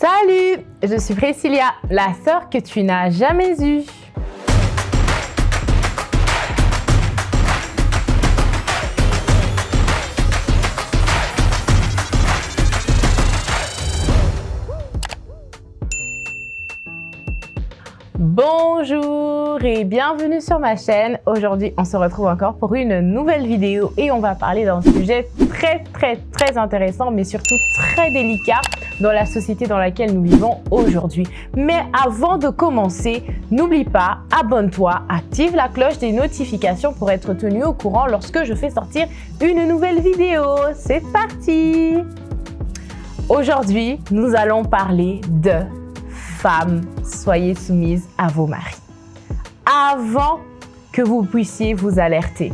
Salut, je suis Priscilla, la sœur que tu n'as jamais eue. Bonjour et bienvenue sur ma chaîne. Aujourd'hui, on se retrouve encore pour une nouvelle vidéo et on va parler d'un sujet très intéressant, mais surtout très délicat dans la société dans laquelle nous vivons aujourd'hui. Mais avant de commencer, n'oublie pas, abonne-toi, active la cloche des notifications pour être tenu au courant lorsque je fais sortir une nouvelle vidéo. C'est parti! Aujourd'hui, nous allons parler de femmes, soyez soumises à vos maris. Avant que vous puissiez vous alerter,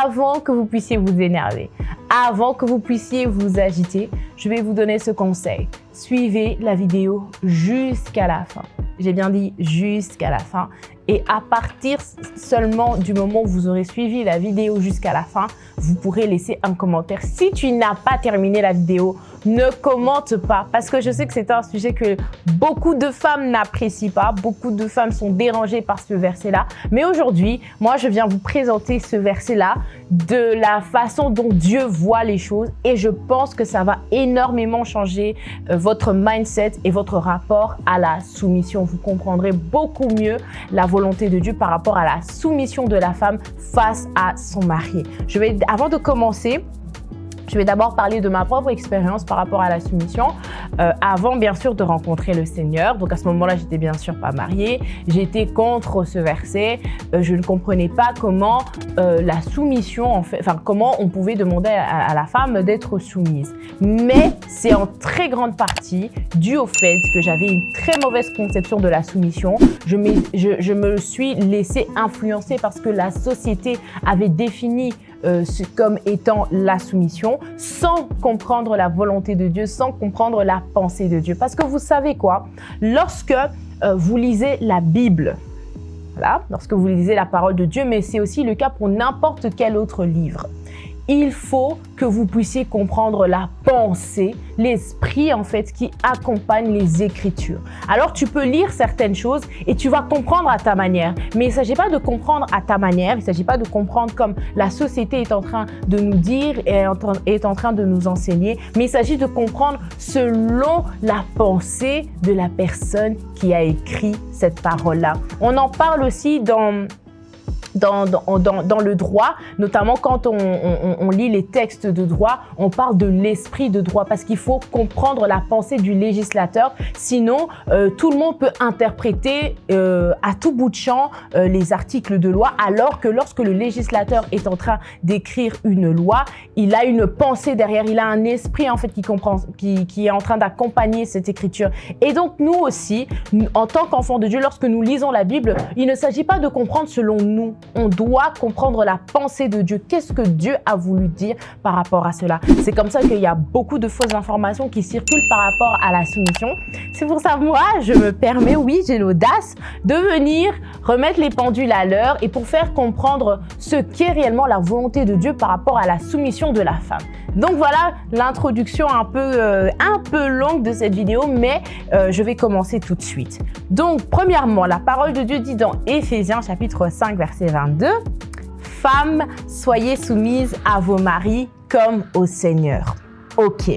avant que vous puissiez vous énerver, avant que vous puissiez vous agiter, je vais vous donner ce conseil. Suivez la vidéo jusqu'à la fin. J'ai bien dit jusqu'à la fin. Et à partir seulement du moment où vous aurez suivi la vidéo jusqu'à la fin, vous pourrez laisser un commentaire. Si tu n'as pas terminé la vidéo, ne commente pas parce que je sais que c'est un sujet que beaucoup de femmes n'apprécient pas. Beaucoup de femmes sont dérangées par ce verset-là. Mais aujourd'hui, moi, je viens vous présenter ce verset-là de la façon dont Dieu voit les choses et je pense que ça va énormément changer votre mindset et votre rapport à la soumission. Vous comprendrez beaucoup mieux la volonté de Dieu par rapport à la soumission de la femme face à son mari. Avant de commencer, je vais d'abord parler de ma propre expérience par rapport à la soumission. Avant, bien sûr, de rencontrer le Seigneur. Donc, à ce moment-là, j'étais bien sûr pas mariée. J'étais contre ce verset. Je ne comprenais pas comment la soumission, comment on pouvait demander à la femme d'être soumise. Mais c'est en très grande partie dû au fait que j'avais une très mauvaise conception de la soumission. Je me suis laissée influencer parce que la société avait défini comme étant la soumission, sans comprendre la volonté de Dieu, sans comprendre la pensée de Dieu. Parce que vous savez quoi? Lorsque vous lisez la Bible, voilà, lorsque vous lisez la parole de Dieu, mais c'est aussi le cas pour n'importe quel autre livre, il faut que vous puissiez comprendre la pensée, l'esprit en fait qui accompagne les Écritures. Alors tu peux lire certaines choses et tu vas comprendre à ta manière, mais il ne s'agit pas de comprendre à ta manière, il ne s'agit pas de comprendre comme la société est en train de nous dire et est en train de nous enseigner, mais il s'agit de comprendre selon la pensée de la personne qui a écrit cette parole-là. On en parle aussi dans le droit, notamment quand on lit les textes de droit, on parle de l'esprit de droit parce qu'il faut comprendre la pensée du législateur. Sinon, tout le monde peut interpréter à tout bout de champ les articles de loi, alors que lorsque le législateur est en train d'écrire une loi, il a une pensée derrière, il a un esprit en fait qui est en train d'accompagner cette écriture. Et donc nous aussi, en tant qu'enfants de Dieu, lorsque nous lisons la Bible, il ne s'agit pas de comprendre selon nous. On doit comprendre la pensée de Dieu. Qu'est-ce que Dieu a voulu dire par rapport à cela? C'est comme ça qu'il y a beaucoup de fausses informations qui circulent par rapport à la soumission. C'est pour ça, moi, je me permets, oui, j'ai l'audace de venir remettre les pendules à l'heure et pour faire comprendre ce qu'est réellement la volonté de Dieu par rapport à la soumission de la femme. Donc voilà l'introduction un peu longue de cette vidéo, mais je vais commencer tout de suite. Donc, premièrement, la parole de Dieu dit dans Éphésiens chapitre 5, verset 22, « Femmes, soyez soumises à vos maris comme au Seigneur. » Ok.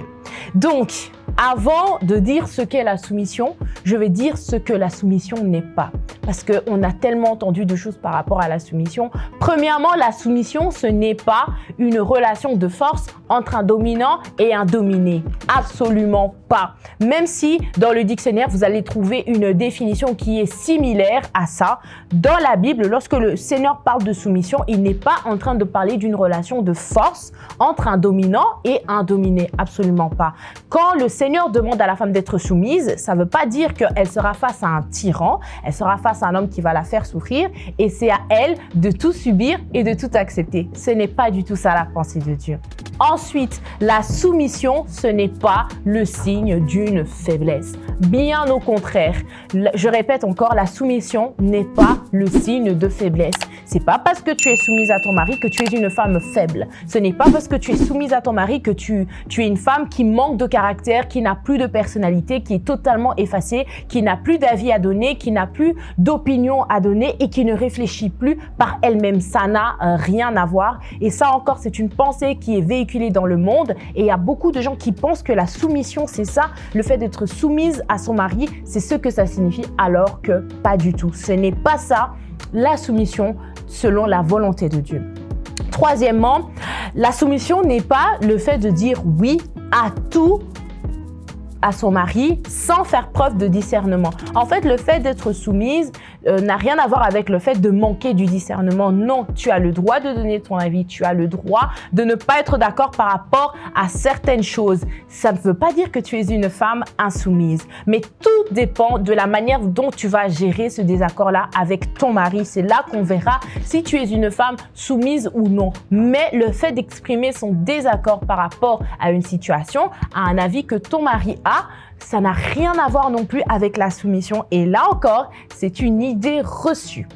Donc, avant de dire ce qu'est la soumission, je vais dire ce que la soumission n'est pas. Parce qu'on a tellement entendu de choses par rapport à la soumission. Premièrement, la soumission, ce n'est pas une relation de force entre un dominant et un dominé. Absolument pas. Même si dans le dictionnaire, vous allez trouver une définition qui est similaire à ça. Dans la Bible, lorsque le Seigneur parle de soumission, il n'est pas en train de parler d'une relation de force entre un dominant et un dominé. Absolument pas. Quand le Seigneur demande à la femme d'être soumise, ça ne veut pas dire qu'elle sera face à un tyran, elle sera face à un homme qui va la faire souffrir et c'est à elle de tout subir et de tout accepter. Ce n'est pas du tout ça la pensée de Dieu. Ensuite, la soumission, ce n'est pas le signe d'une faiblesse. Bien au contraire. Je répète encore, la soumission n'est pas le signe de faiblesse. C'est pas parce que tu es soumise à ton mari que tu es une femme faible. Ce n'est pas parce que tu es soumise à ton mari que tu es une femme qui manque de caractère, qui n'a plus de personnalité, qui est totalement effacée, qui n'a plus d'avis à donner, qui n'a plus d'opinion à donner et qui ne réfléchit plus par elle-même. Ça n'a rien à voir. Et ça encore, c'est une pensée qui est véhiculée dans le monde. Et il y a beaucoup de gens qui pensent que la soumission, c'est ça. Le fait d'être soumise à son mari, c'est ce que ça signifie, alors que pas du tout. Ce n'est pas ça, la soumission selon la volonté de Dieu. Troisièmement, la soumission n'est pas le fait de dire oui à tout à son mari sans faire preuve de discernement. En fait, le fait d'être soumise n'a rien à voir avec le fait de manquer du discernement. Non, tu as le droit de donner ton avis, tu as le droit de ne pas être d'accord par rapport à certaines choses. Ça ne veut pas dire que tu es une femme insoumise, mais tout dépend de la manière dont tu vas gérer ce désaccord-là avec ton mari. C'est là qu'on verra si tu es une femme soumise ou non. Mais le fait d'exprimer son désaccord par rapport à une situation, à un avis que ton mari a, ça n'a rien à voir non plus avec la soumission. Et là encore, c'est une idée reçue.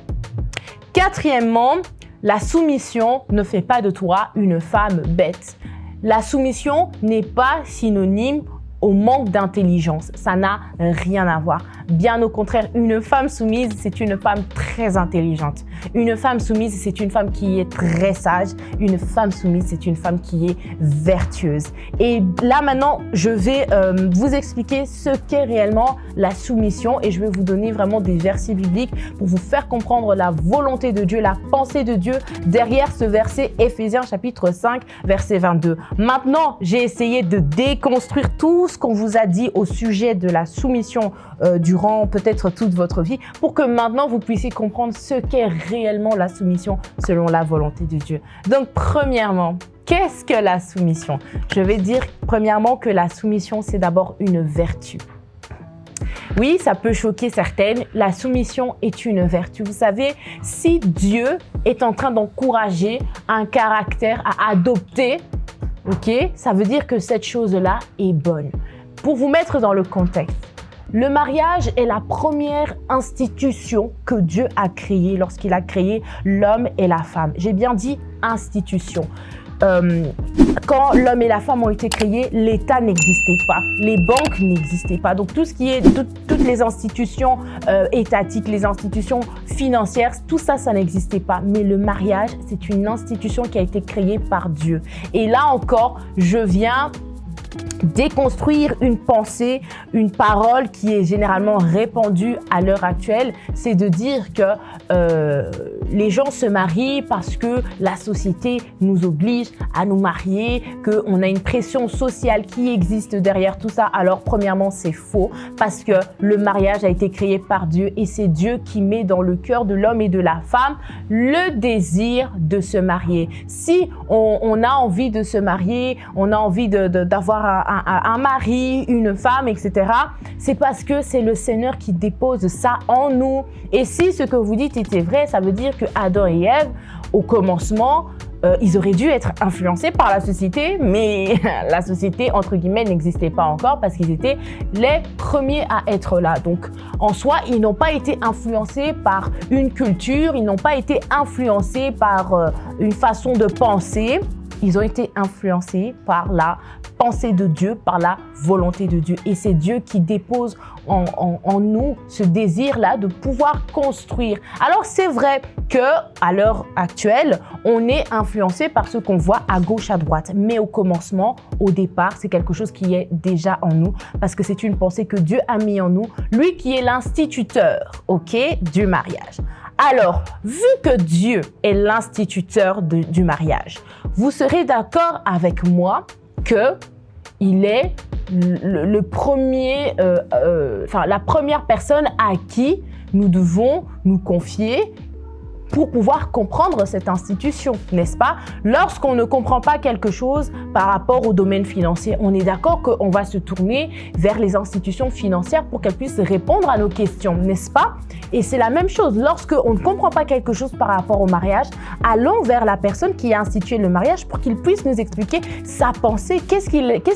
Quatrièmement, la soumission ne fait pas de toi une femme bête. La soumission n'est pas synonyme au manque d'intelligence. Ça n'a rien à voir. Bien au contraire, une femme soumise, c'est une femme très intelligente. Une femme soumise, c'est une femme qui est très sage. Une femme soumise, c'est une femme qui est vertueuse. Et là, maintenant, je vais vous expliquer ce qu'est réellement la soumission et je vais vous donner vraiment des versets bibliques pour vous faire comprendre la volonté de Dieu, la pensée de Dieu derrière ce verset Éphésiens chapitre 5, verset 22. Maintenant, j'ai essayé de déconstruire tout ce qu'on vous a dit au sujet de la soumission durant peut-être toute votre vie pour que maintenant vous puissiez comprendre ce qu'est réellement la soumission selon la volonté de Dieu. Donc, premièrement, qu'est-ce que la soumission? Je vais dire premièrement que la soumission, c'est d'abord une vertu. Oui, ça peut choquer certaines. La soumission est une vertu. Vous savez, si Dieu est en train d'encourager un caractère à adopter, ok, ça veut dire que cette chose-là est bonne. Pour vous mettre dans le contexte, le mariage est la première institution que Dieu a créée lorsqu'il a créé l'homme et la femme. J'ai bien dit institution. Quand l'homme et la femme ont été créés, l'État n'existait pas, les banques n'existaient pas. Donc tout ce qui est, toutes les institutions étatiques, les institutions financières, tout ça, ça n'existait pas. Mais le mariage, c'est une institution qui a été créée par Dieu. Et là encore, je viens déconstruire une pensée, une parole qui est généralement répandue à l'heure actuelle, c'est de dire que les gens se marient parce que la société nous oblige à nous marier, qu'on a une pression sociale qui existe derrière tout ça. Alors premièrement, c'est faux parce que le mariage a été créé par Dieu et c'est Dieu qui met dans le cœur de l'homme et de la femme le désir de se marier. Si on a envie de se marier, on a envie d'avoir un mari, une femme, etc. C'est parce que c'est le Seigneur qui dépose ça en nous. Et si ce que vous dites était vrai, ça veut dire que Adam et Ève, au commencement, ils auraient dû être influencés par la société, mais la société, entre guillemets, n'existait pas encore parce qu'ils étaient les premiers à être là. Donc, en soi, ils n'ont pas été influencés par une culture, ils n'ont pas été influencés par une façon de penser. Ils ont été influencés par la pensée de Dieu, par la volonté de Dieu. Et c'est Dieu qui dépose en nous ce désir-là de pouvoir construire. Alors, c'est vrai qu'à l'heure actuelle, on est influencé par ce qu'on voit à gauche, à droite. Mais au commencement, au départ, c'est quelque chose qui est déjà en nous parce que c'est une pensée que Dieu a mis en nous, lui qui est l'instituteur, ok, du mariage. Alors, vu que Dieu est l'instituteur du mariage, vous serez d'accord avec moi que il est le premier, la première personne à qui nous devons nous confier pour pouvoir comprendre cette institution, n'est-ce pas? Lorsqu'on ne comprend pas quelque chose par rapport au domaine financier, on est d'accord qu'on va se tourner vers les institutions financières pour qu'elles puissent répondre à nos questions, n'est-ce pas? Et c'est la même chose, lorsqu'on ne comprend pas quelque chose par rapport au mariage, allons vers la personne qui a institué le mariage pour qu'il puisse nous expliquer sa pensée, qu'est-ce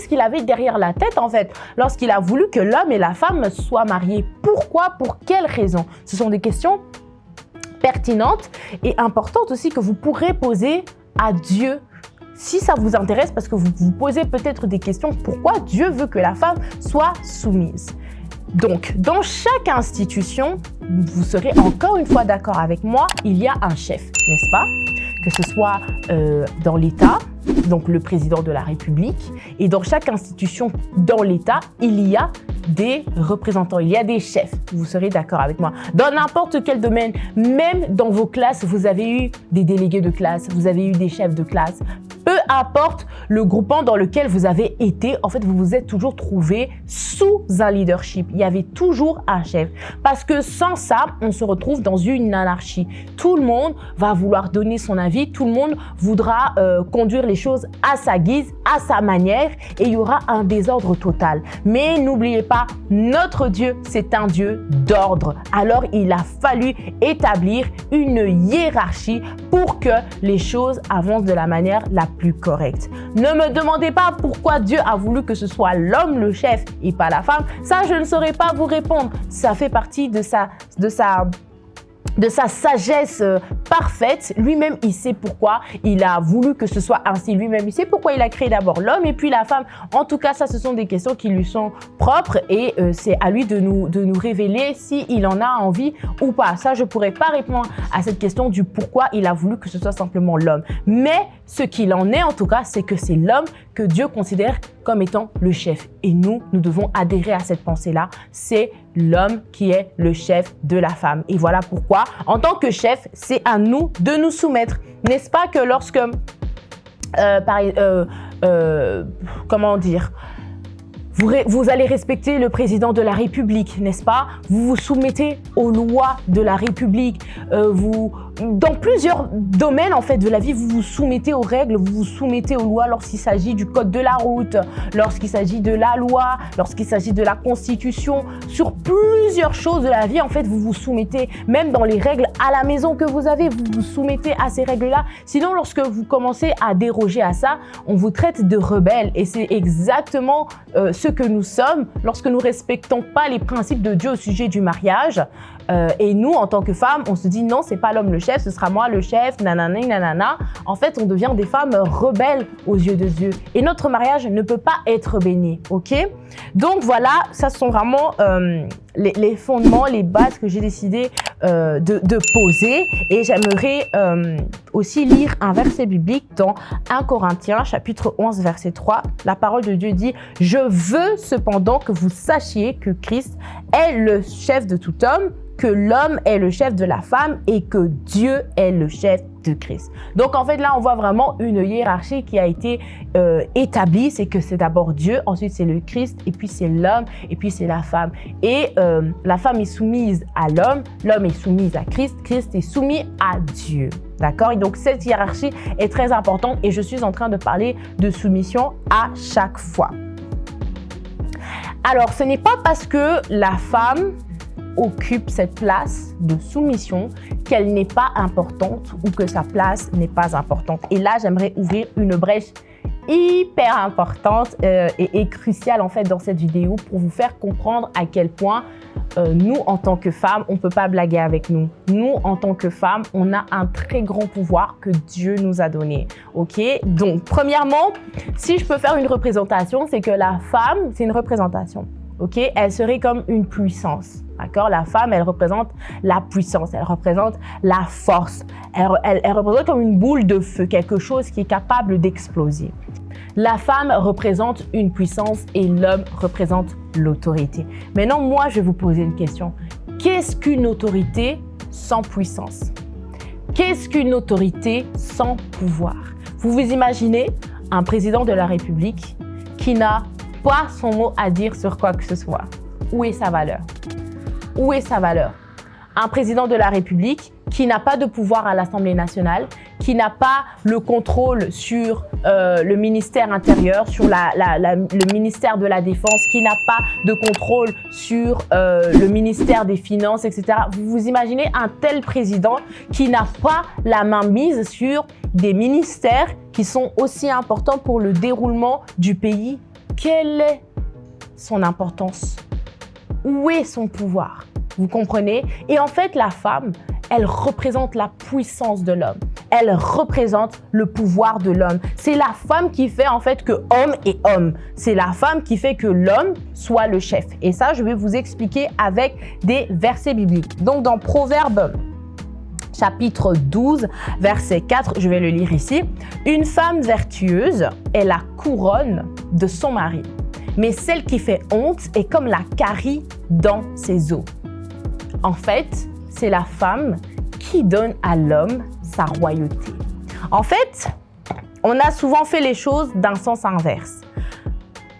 qu'il avait derrière la tête en fait, lorsqu'il a voulu que l'homme et la femme soient mariés. Pourquoi? Pour quelles raisons? Ce sont des questions pertinentes et importantes aussi que vous pourrez poser à Dieu si ça vous intéresse, parce que vous vous posez peut-être des questions. Pourquoi Dieu veut que la femme soit soumise? Donc, dans chaque institution, vous serez encore une fois d'accord avec moi, il y a un chef, n'est-ce pas? Que ce soit dans l'État, donc le président de la République, et dans chaque institution dans l'État, il y a des représentants, il y a des chefs. Vous serez d'accord avec moi. Dans n'importe quel domaine, même dans vos classes, vous avez eu des délégués de classe, vous avez eu des chefs de classe. Peu importe le groupement dans lequel vous avez été, en fait, vous vous êtes toujours trouvé sous un leadership. Il y avait toujours un chef. Parce que sans ça, on se retrouve dans une anarchie. Tout le monde va vouloir donner son avis, tout le monde voudra conduire les choses à sa guise, à sa manière, et il y aura un désordre total. Mais n'oubliez pas, notre Dieu, c'est un Dieu d'ordre. Alors, il a fallu établir une hiérarchie pour que les choses avancent de la manière la plus correcte. Ne me demandez pas pourquoi Dieu a voulu que ce soit l'homme le chef et pas la femme. Ça, je ne saurais pas vous répondre. Ça fait partie de sa sagesse parfaite. Lui-même, il sait pourquoi il a voulu que ce soit ainsi. Lui-même, il sait pourquoi il a créé d'abord l'homme et puis la femme. En tout cas, ça, ce sont des questions qui lui sont propres et c'est à lui de nous révéler s'il en a envie ou pas. Ça, je ne pourrais pas répondre à cette question du pourquoi il a voulu que ce soit simplement l'homme. Mais ce qu'il en est, en tout cas, c'est que c'est l'homme que Dieu considère comme étant le chef. Et nous devons adhérer à cette pensée-là. C'est l'homme qui est le chef de la femme. Et voilà pourquoi, en tant que chef, c'est à nous de nous soumettre. N'est-ce pas que lorsque, comment dire, vous allez respecter le président de la République, n'est-ce pas? Vous vous soumettez aux lois de la République. Dans plusieurs domaines en fait de la vie, vous vous soumettez aux règles, vous vous soumettez aux lois lorsqu'il s'agit du code de la route, lorsqu'il s'agit de la loi, lorsqu'il s'agit de la Constitution. Sur plusieurs choses de la vie, en fait, vous vous soumettez. Même dans les règles à la maison que vous avez, vous vous soumettez à ces règles-là. Sinon, lorsque vous commencez à déroger à ça, on vous traite de rebelle. Et c'est exactement ce que nous sommes lorsque nous respectons pas les principes de Dieu au sujet du mariage. Et nous, en tant que femmes, on se dit non, c'est pas l'homme le chef, ce sera moi le chef, nanana, nanana. En fait, on devient des femmes rebelles aux yeux de Dieu. Et notre mariage ne peut pas être béni, ok? Donc voilà, ça sont vraiment les fondements, les bases que j'ai décidé de poser. Et j'aimerais aussi lire un verset biblique dans 1 Corinthiens, chapitre 11, verset 3. La parole de Dieu dit « Je veux cependant que vous sachiez que Christ est le chef de tout homme, que l'homme est le chef de la femme et que Dieu est le chef de Christ. » Donc en fait là on voit vraiment une hiérarchie qui a été établie. C'est que c'est d'abord Dieu, ensuite c'est le Christ et puis c'est l'homme et puis c'est la femme. Et la femme est soumise à l'homme est soumise à Christ, Christ est soumis à Dieu. D'accord? Et donc cette hiérarchie est très importante et je suis en train de parler de soumission à chaque fois. Alors ce n'est pas parce que la femme occupe cette place de soumission qu'elle n'est pas importante ou que sa place n'est pas importante. Et là, j'aimerais ouvrir une brèche hyper importante et cruciale en fait dans cette vidéo pour vous faire comprendre à quel point nous, en tant que femmes, on ne peut pas blaguer avec nous. Nous, en tant que femmes, on a un très grand pouvoir que Dieu nous a donné. Ok? Donc, premièrement, si je peux faire une représentation, c'est que la femme, c'est une représentation. Ok? Elle serait comme une puissance. D'accord? La femme, elle représente la puissance, elle représente la force. Elle représente comme une boule de feu, quelque chose qui est capable d'exploser. La femme représente une puissance et l'homme représente l'autorité. Maintenant, moi, je vais vous poser une question. Qu'est-ce qu'une autorité sans puissance? Qu'est-ce qu'une autorité sans pouvoir? Vous vous imaginez un président de la République qui n'a pas son mot à dire sur quoi que ce soit? Où est sa valeur? Où est sa valeur? Un président de la République qui n'a pas de pouvoir à l'Assemblée nationale, qui n'a pas le contrôle sur le ministère intérieur, sur le ministère de la Défense, qui n'a pas de contrôle sur le ministère des Finances, etc. Vous vous imaginez un tel président qui n'a pas la main mise sur des ministères qui sont aussi importants pour le déroulement du pays? Quelle est son importance? Où est son pouvoir? Vous comprenez? Et en fait, la femme, elle représente la puissance de l'homme. Elle représente le pouvoir de l'homme. C'est la femme qui fait en fait que homme est homme. C'est la femme qui fait que l'homme soit le chef. Et ça, je vais vous expliquer avec des versets bibliques. Donc, dans Proverbes, chapitre 12, verset 4, je vais le lire ici. « Une femme vertueuse est la couronne de son mari, mais celle qui fait honte est comme la carie dans ses os. » En fait, c'est la femme qui donne à l'homme sa royauté. En fait, on a souvent fait les choses d'un sens inverse.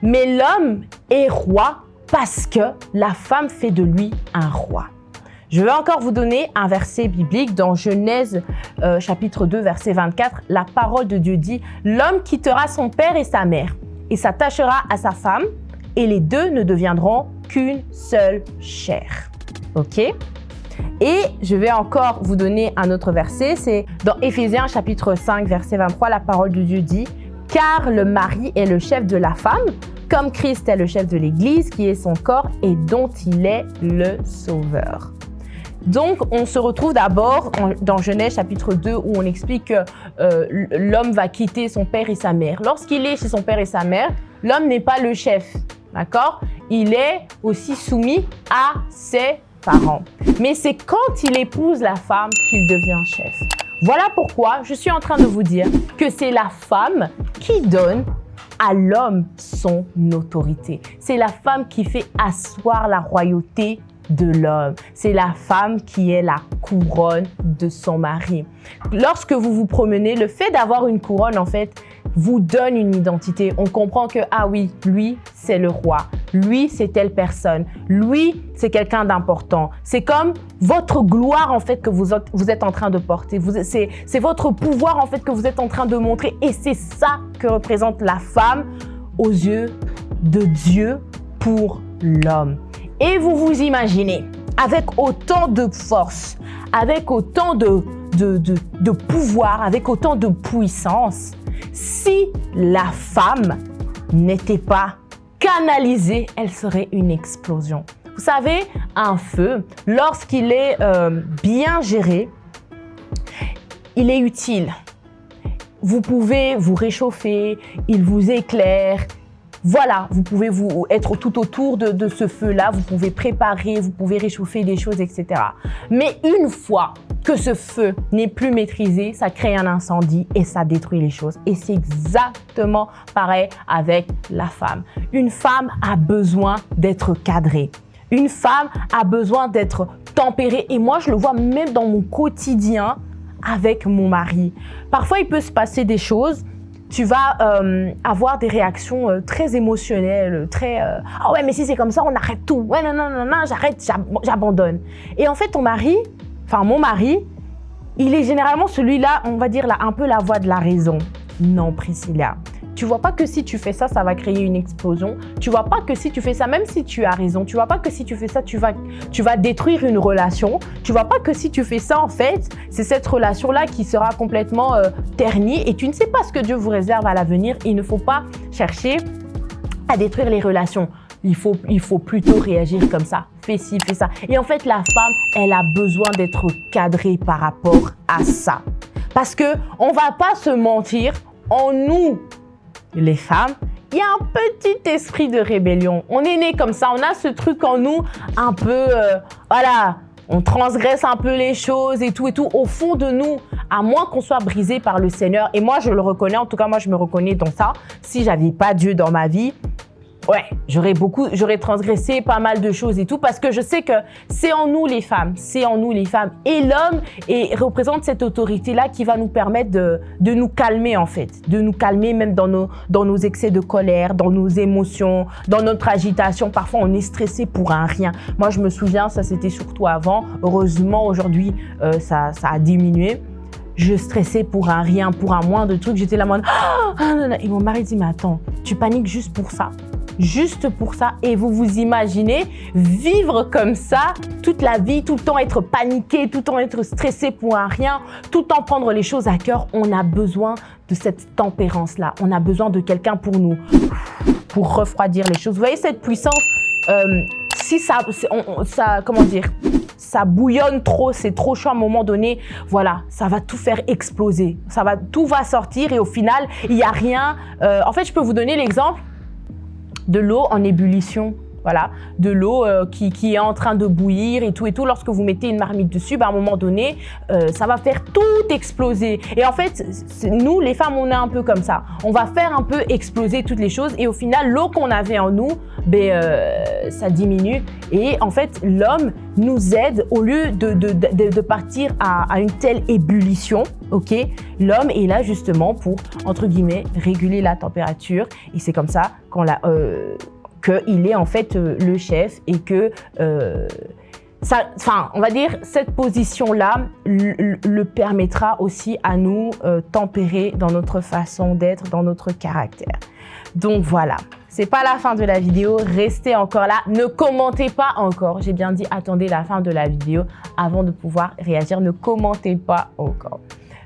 Mais l'homme est roi parce que la femme fait de lui un roi. Je vais encore vous donner un verset biblique dans Genèse chapitre 2, verset 24. La parole de Dieu dit « L'homme quittera son père et sa mère et s'attachera à sa femme et les deux ne deviendront qu'une seule chair. » Ok? Et je vais encore vous donner un autre verset, c'est dans Éphésiens chapitre 5, verset 23, la parole de Dieu dit « Car le mari est le chef de la femme, comme Christ est le chef de l'Église, qui est son corps et dont il est le sauveur. » Donc, on se retrouve d'abord dans Genèse chapitre 2 où on explique que l'homme va quitter son père et sa mère. Lorsqu'il est chez son père et sa mère, l'homme n'est pas le chef, d'accord? Il est aussi soumis à ses parents. Mais c'est quand il épouse la femme qu'il devient chef. Voilà pourquoi je suis en train de vous dire que c'est la femme qui donne à l'homme son autorité. C'est la femme qui fait asseoir la royauté de l'homme. C'est la femme qui est la couronne de son mari. Lorsque vous vous promenez, le fait d'avoir une couronne, en fait, vous donne une identité. On comprend que, ah oui, lui, c'est le roi. Lui, c'est telle personne. Lui, c'est quelqu'un d'important. C'est comme votre gloire, en fait, que vous êtes en train de porter. C'est votre pouvoir, en fait, que vous êtes en train de montrer. Et c'est ça que représente la femme aux yeux de Dieu pour l'homme. Et vous vous imaginez, avec autant de force, avec autant de pouvoir, avec autant de puissance, si la femme n'était pas canalisée, elle serait une explosion. Vous savez, un feu, lorsqu'il est bien géré, il est utile. Vous pouvez vous réchauffer, il vous éclaire. Voilà, vous pouvez vous être tout autour de ce feu-là, vous pouvez préparer, vous pouvez réchauffer des choses, etc. Mais une fois que ce feu n'est plus maîtrisé, ça crée un incendie et ça détruit les choses. Et c'est exactement pareil avec la femme. Une femme a besoin d'être cadrée. Une femme a besoin d'être tempérée. Et moi, je le vois même dans mon quotidien avec mon mari. Parfois, il peut se passer des choses. Tu vas avoir des réactions très émotionnelles, très ah ouais, mais si c'est comme ça, on arrête tout. Ouais, non, j'arrête, j'abandonne. Et en fait, mon mari, il est généralement celui-là, on va dire là, un peu la voix de la raison. Non, Priscilla, tu vois pas que si tu fais ça, ça va créer une explosion. Tu vois pas que si tu fais ça, même si tu as raison, tu vois pas que si tu fais ça, tu vas détruire une relation. Tu vois pas que si tu fais ça, en fait, c'est cette relation-là qui sera complètement ternie et tu ne sais pas ce que Dieu vous réserve à l'avenir. Il ne faut pas chercher à détruire les relations. Il faut plutôt réagir comme ça. Fais ci, fais ça. Et en fait, la femme, elle a besoin d'être cadrée par rapport à ça. Parce que on va pas se mentir, en nous, les femmes, il y a un petit esprit de rébellion. On est né comme ça, on a ce truc en nous un peu, voilà, on transgresse un peu les choses et tout. Au fond de nous, à moins qu'on soit brisé par le Seigneur, et moi je le reconnais, en tout cas moi je me reconnais dans ça, si j'avais pas Dieu dans ma vie, ouais, j'aurais transgressé pas mal de choses et tout parce que je sais que c'est en nous les femmes, et l'homme représente cette autorité-là qui va nous permettre de nous calmer en fait, de nous calmer même dans nos excès de colère, dans nos émotions, dans notre agitation. Parfois on est stressé pour un rien. Moi je me souviens, ça c'était surtout avant, heureusement aujourd'hui ça a diminué. Je stressais pour un rien, pour un moindre truc, j'étais là en mode et mon mari dit mais attends, tu paniques juste pour ça? Juste pour ça, et vous vous imaginez vivre comme ça toute la vie, tout le temps être paniqué, tout le temps être stressé pour un rien, tout le temps prendre les choses à cœur. On a besoin de cette tempérance-là. On a besoin de quelqu'un pour refroidir les choses. Vous voyez cette puissance si ça comment dire, ça bouillonne trop, c'est trop chaud à un moment donné, voilà, ça va tout faire exploser. Tout va sortir et au final, il n'y a rien. En fait, je peux vous donner l'exemple de l'eau en ébullition. Voilà, de l'eau qui est en train de bouillir et tout. Lorsque vous mettez une marmite dessus, à un moment donné, ça va faire tout exploser. Et en fait, nous, les femmes, on est un peu comme ça. On va faire un peu exploser toutes les choses et au final, l'eau qu'on avait en nous, ça diminue. Et en fait, l'homme nous aide au lieu de partir à une telle ébullition. Ok, l'homme est là justement pour, entre guillemets, réguler la température. Et c'est comme ça qu'on l'a... qu'il est en fait le chef et que on va dire cette position-là le permettra aussi à nous tempérer dans notre façon d'être, dans notre caractère. Donc voilà, c'est pas la fin de la vidéo, restez encore là, ne commentez pas encore. J'ai bien dit attendez la fin de la vidéo avant de pouvoir réagir, ne commentez pas encore.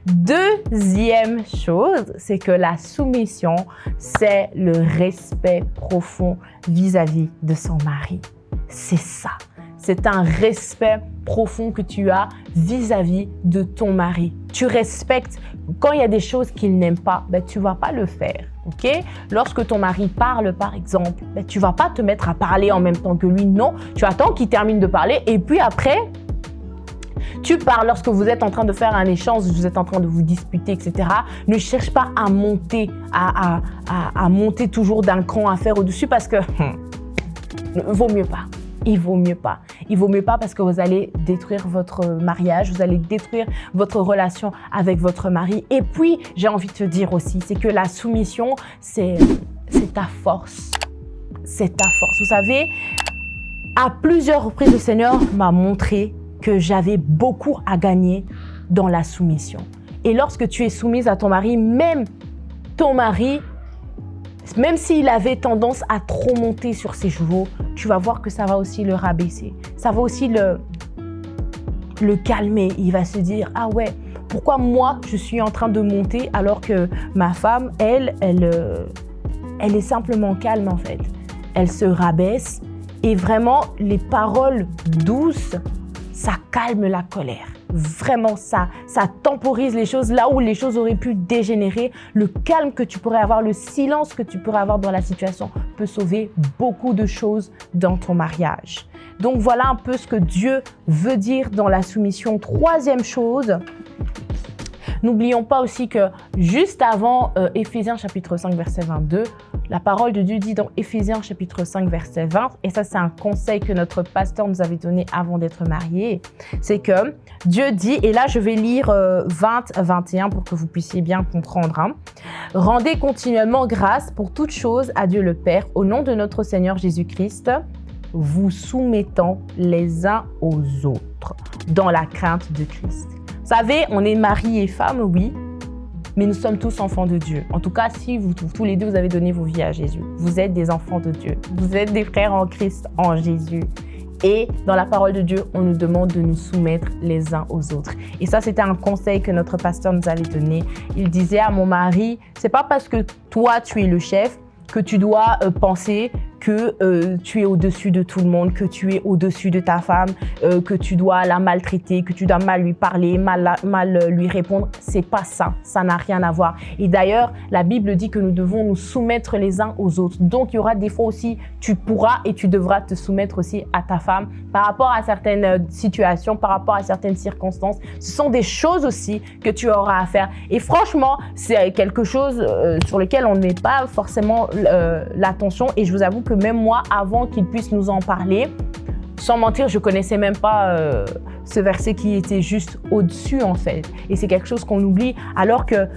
Deuxième chose, c'est que la soumission, c'est le respect profond vis-à-vis de son mari. C'est ça. C'est un respect profond que tu as vis-à-vis de ton mari. Tu respectes. Quand il y a des choses qu'il n'aime pas, tu ne vas pas le faire. Okay? Lorsque ton mari parle, par exemple, tu ne vas pas te mettre à parler en même temps que lui. Non, tu attends qu'il termine de parler et puis après, tu parles. Lorsque vous êtes en train de faire un échange, vous êtes en train de vous disputer, etc. Ne cherche pas à monter, à monter toujours d'un cran, à faire au-dessus parce que vaut mieux pas. Il vaut mieux pas. Il vaut mieux pas parce que vous allez détruire votre mariage, vous allez détruire votre relation avec votre mari. Et puis, j'ai envie de te dire aussi, c'est que la soumission, c'est ta force. C'est ta force. Vous savez, à plusieurs reprises, le Seigneur m'a montré que j'avais beaucoup à gagner dans la soumission. Et lorsque tu es soumise à ton mari, même ton mari, même s'il avait tendance à trop monter sur ses chevaux, tu vas voir que ça va aussi le rabaisser. Ça va aussi le calmer. Il va se dire, ah ouais, pourquoi moi je suis en train de monter alors que ma femme, elle est simplement calme en fait. Elle se rabaisse et vraiment les paroles douces, ça calme la colère. Vraiment, ça temporise les choses là où les choses auraient pu dégénérer. Le calme que tu pourrais avoir, le silence que tu pourrais avoir dans la situation peut sauver beaucoup de choses dans ton mariage. Donc voilà un peu ce que Dieu veut dire dans la soumission. Troisième chose, n'oublions pas aussi que juste avant Éphésiens chapitre 5 verset 22, la parole de Dieu dit dans Éphésiens chapitre 5 verset 20, et ça c'est un conseil que notre pasteur nous avait donné avant d'être mariés, c'est que Dieu dit, et là je vais lire 20-21 pour que vous puissiez bien comprendre, hein. Rendez continuellement grâce pour toutes choses à Dieu le Père, au nom de notre Seigneur Jésus-Christ, vous soumettant les uns aux autres dans la crainte de Christ. Vous savez, on est mari et femme, oui, mais nous sommes tous enfants de Dieu. En tout cas, si vous tous les deux, vous avez donné vos vies à Jésus, vous êtes des enfants de Dieu. Vous êtes des frères en Christ, en Jésus. Et dans la parole de Dieu, on nous demande de nous soumettre les uns aux autres. Et ça, c'était un conseil que notre pasteur nous avait donné. Il disait à mon mari, c'est pas parce que toi, tu es le chef que tu dois penser que tu es au-dessus de tout le monde, que tu es au-dessus de ta femme, que tu dois la maltraiter, que tu dois mal lui parler, mal lui répondre. C'est pas ça, ça n'a rien à voir. Et d'ailleurs, la Bible dit que nous devons nous soumettre les uns aux autres. Donc, il y aura des fois aussi, tu pourras et tu devras te soumettre aussi à ta femme par rapport à certaines situations, par rapport à certaines circonstances. Ce sont des choses aussi que tu auras à faire. Et franchement, c'est quelque chose sur lequel on ne met pas forcément l'attention. Et je vous avoue que même moi, avant qu'il puisse nous en parler, sans mentir, je connaissais même pas ce verset qui était juste au-dessus en fait. Et c'est quelque chose qu'on oublie alors que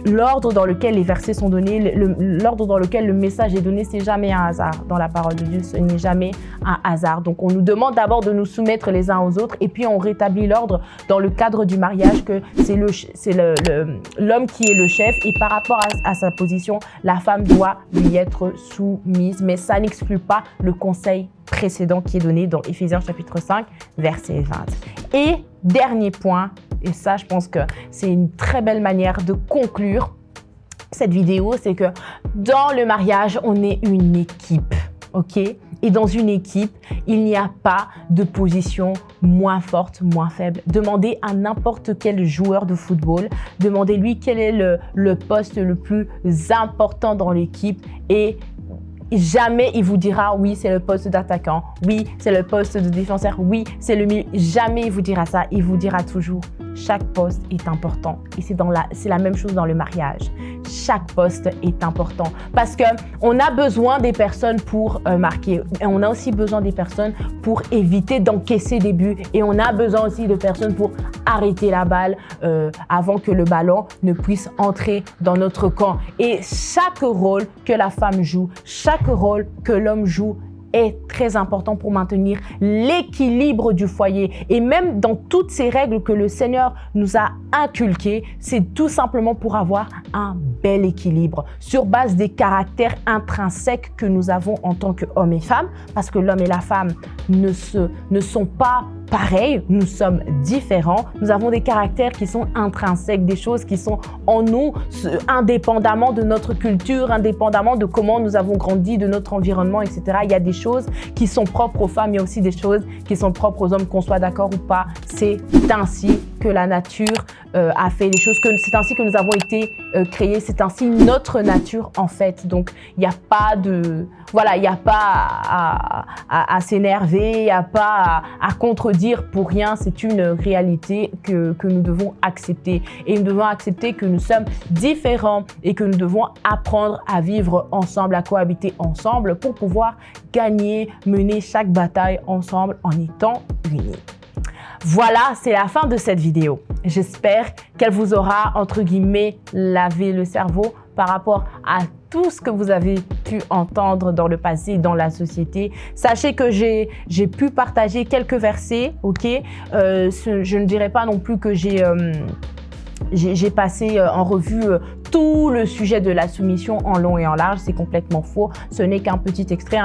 l'ordre dans lequel les versets sont donnés, l'ordre dans lequel le message est donné, c'est jamais un hasard. Dans la parole de Dieu, ce n'est jamais un hasard. Donc on nous demande d'abord de nous soumettre les uns aux autres et puis on rétablit l'ordre dans le cadre du mariage que c'est l'homme qui est le chef et par rapport à sa position, la femme doit lui être soumise. Mais ça n'exclut pas le conseil précédent qui est donné dans Éphésiens chapitre 5, verset 20. Et dernier point, et ça je pense que c'est une très belle manière de conclure cette vidéo, c'est que dans le mariage, on est une équipe, ok? Et dans une équipe, il n'y a pas de position moins forte, moins faible. Demandez à n'importe quel joueur de football, demandez-lui quel est le poste le plus important dans l'équipe et jamais il vous dira oui, c'est le poste d'attaquant, oui, c'est le poste de défenseur, oui, c'est le milieu. Jamais il vous dira ça. Il vous dira toujours chaque poste est important. Et c'est la même chose dans le mariage. Chaque poste est important parce qu'on a besoin des personnes pour marquer. Et on a aussi besoin des personnes pour éviter d'encaisser des buts. Et on a besoin aussi de personnes pour arrêter la balle avant que le ballon ne puisse entrer dans notre camp. Et chaque rôle que la femme joue, chaque rôle que l'homme joue est très important pour maintenir l'équilibre du foyer. Et même dans toutes ces règles que le Seigneur nous a inculquées, c'est tout simplement pour avoir un bel équilibre sur base des caractères intrinsèques que nous avons en tant qu'hommes et femmes, parce que l'homme et la femme ne sont pas pareil, nous sommes différents, nous avons des caractères qui sont intrinsèques, des choses qui sont en nous, indépendamment de notre culture, indépendamment de comment nous avons grandi, de notre environnement, etc. Il y a des choses qui sont propres aux femmes, il y a aussi des choses qui sont propres aux hommes, qu'on soit d'accord ou pas. C'est ainsi que la nature a fait les choses, c'est ainsi que nous avons été créés, c'est ainsi notre nature en fait. Donc il n'y a pas à s'énerver, il n'y a pas à contredire pour rien, c'est une réalité que nous devons accepter. Et nous devons accepter que nous sommes différents et que nous devons apprendre à vivre ensemble, à cohabiter ensemble pour pouvoir gagner, mener chaque bataille ensemble en étant unis. Voilà, c'est la fin de cette vidéo. J'espère qu'elle vous aura, entre guillemets, lavé le cerveau par rapport à tout ce que vous avez pu entendre dans le passé, dans la société. Sachez que j'ai pu partager quelques versets, ok? Je ne dirais pas non plus que j'ai passé en revue tout le sujet de la soumission en long et en large, c'est complètement faux. Ce n'est qu'un petit extrait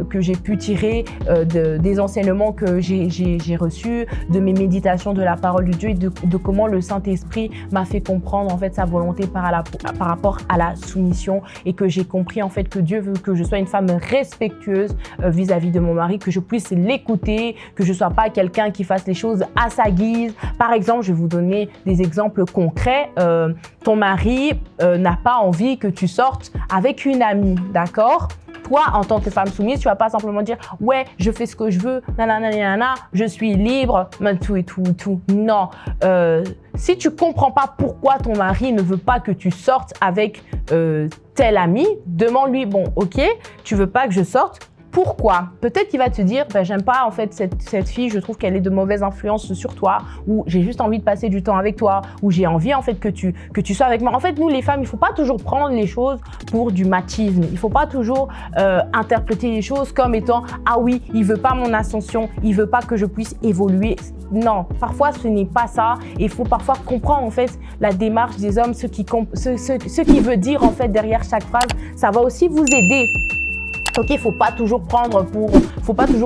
que j'ai pu tirer des enseignements que j'ai reçus, de mes méditations de la parole de Dieu et de comment le Saint-Esprit m'a fait comprendre en fait sa volonté par rapport à la soumission, et que j'ai compris en fait que Dieu veut que je sois une femme respectueuse vis-à-vis de mon mari, que je puisse l'écouter, que je ne sois pas quelqu'un qui fasse les choses à sa guise. Par exemple, je vais vous donner des exemples concrets. Ton mari n'a pas envie que tu sortes avec une amie, d'accord? Toi, en tant que femme soumise, tu vas pas simplement dire « ouais, je fais ce que je veux, nanana, je suis libre, tout et tout. » Non. Si tu comprends pas pourquoi ton mari ne veut pas que tu sortes avec tel ami, demande-lui « bon, ok, tu veux pas que je sorte ? Pourquoi ? Peut-être qu'il va te dire j'aime pas en fait cette fille, je trouve qu'elle est de mauvaise influence sur toi, ou j'ai juste envie de passer du temps avec toi, ou j'ai envie en fait que tu sois avec moi. En fait, nous les femmes, il faut pas toujours prendre les choses pour du machisme. Il faut pas toujours interpréter les choses comme étant ah oui, il veut pas mon ascension, il veut pas que je puisse évoluer. Non, parfois ce n'est pas ça. Et il faut parfois comprendre en fait la démarche des hommes, ce qui veut dire en fait derrière chaque phrase. Ça va aussi vous aider. Ok, faut pas toujours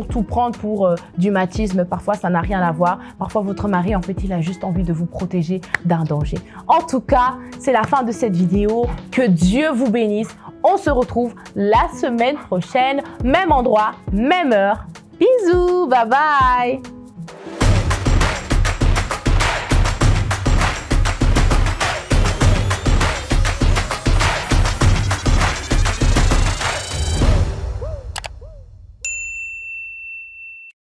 tout prendre pour du machisme. Parfois, ça n'a rien à voir. Parfois, votre mari, en fait, il a juste envie de vous protéger d'un danger. En tout cas, c'est la fin de cette vidéo. Que Dieu vous bénisse. On se retrouve la semaine prochaine. Même endroit, même heure. Bisous, bye bye.